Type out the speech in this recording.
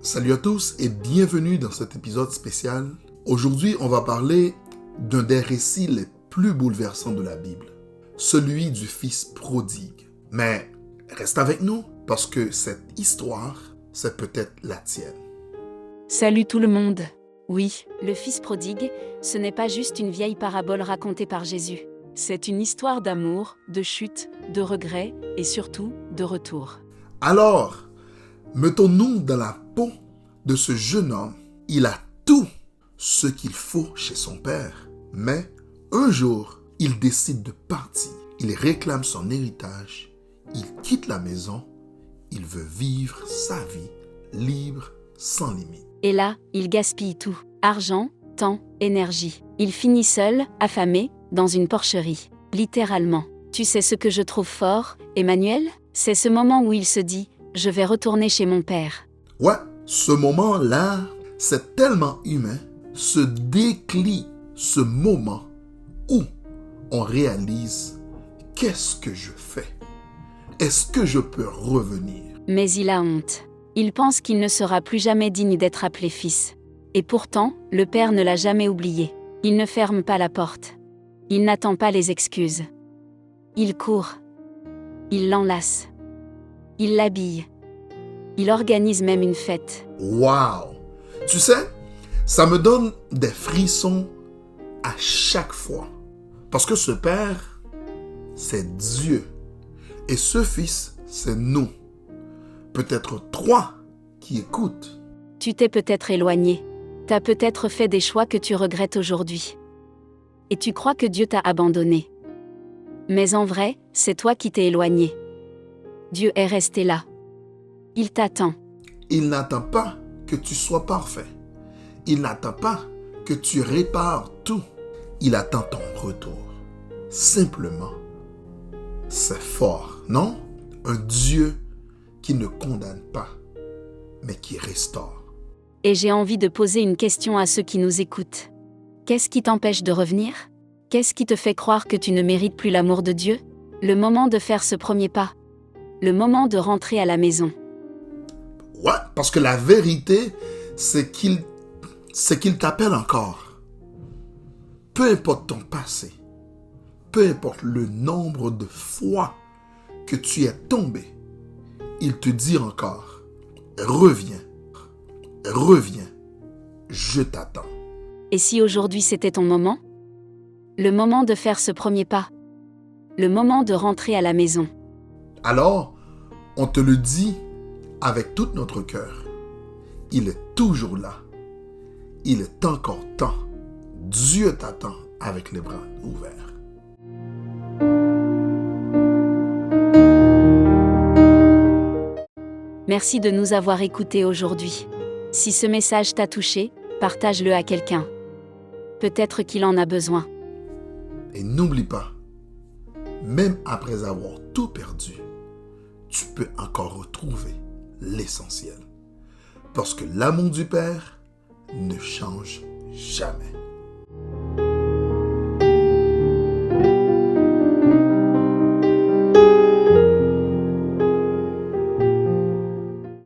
Salut à tous et bienvenue dans cet épisode spécial. Aujourd'hui, on va parler d'un des récits les plus bouleversants de la Bible, celui du fils prodigue. Mais reste avec nous parce que cette histoire, c'est peut-être la tienne. Salut tout le monde. Oui, le fils prodigue, ce n'est pas juste une vieille parabole racontée par Jésus. C'est une histoire d'amour, de chute, de regret et surtout de retour. Alors, mettons-nous dans la peau de ce jeune homme. Il a tout ce qu'il faut chez son père. Mais un jour, il décide de partir. Il réclame son héritage. Il quitte la maison. Il veut vivre sa vie libre, sans limite. Et là, il gaspille tout. Argent, temps, énergie. Il finit seul, affamé, dans une porcherie. Littéralement. Tu sais ce que je trouve fort, Emmanuel? C'est ce moment où il se dit « Je vais retourner chez mon père ». Ouais, ce moment-là, c'est tellement humain. Ce déclic, ce moment où on réalise « Qu'est-ce que je fais? Est-ce que je peux revenir ?» Mais il a honte. Il pense qu'il ne sera plus jamais digne d'être appelé fils. Et pourtant, le père ne l'a jamais oublié. Il ne ferme pas la porte. Il n'attend pas les excuses. Il court. Il l'enlace. Il l'habille. Il organise même une fête. Waouh! Tu sais, ça me donne des frissons à chaque fois. Parce que ce père, c'est Dieu. Et ce fils, c'est nous. Peut-être trois qui écoutent. Tu t'es peut-être éloigné. T'as peut-être fait des choix que tu regrettes aujourd'hui. Et tu crois que Dieu t'a abandonné. Mais en vrai, c'est toi qui t'es éloigné. Dieu est resté là. Il t'attend. Il n'attend pas que tu sois parfait. Il n'attend pas que tu répares tout. Il attend ton retour. Simplement, c'est fort, non? Un Dieu qui ne condamne pas, mais qui restaure. Et j'ai envie de poser une question à ceux qui nous écoutent. Qu'est-ce qui t'empêche de revenir? Qu'est-ce qui te fait croire que tu ne mérites plus l'amour de Dieu? Le moment de faire ce premier pas. Le moment de rentrer à la maison. Ouais, parce que la vérité, c'est qu'il t'appelle encore. Peu importe ton passé, peu importe le nombre de fois que tu es tombé, il te dit encore, reviens, reviens, je t'attends. Et si aujourd'hui c'était ton moment? Le moment de faire ce premier pas. Le moment de rentrer à la maison. Alors, on te le dit avec tout notre cœur. Il est toujours là. Il est encore temps. Dieu t'attend avec les bras ouverts. Merci de nous avoir écoutés aujourd'hui. Si ce message t'a touché, partage-le à quelqu'un. Peut-être qu'il en a besoin. Et n'oublie pas, même après avoir tout perdu, tu peux encore retrouver l'essentiel. Parce que l'amour du Père ne change jamais.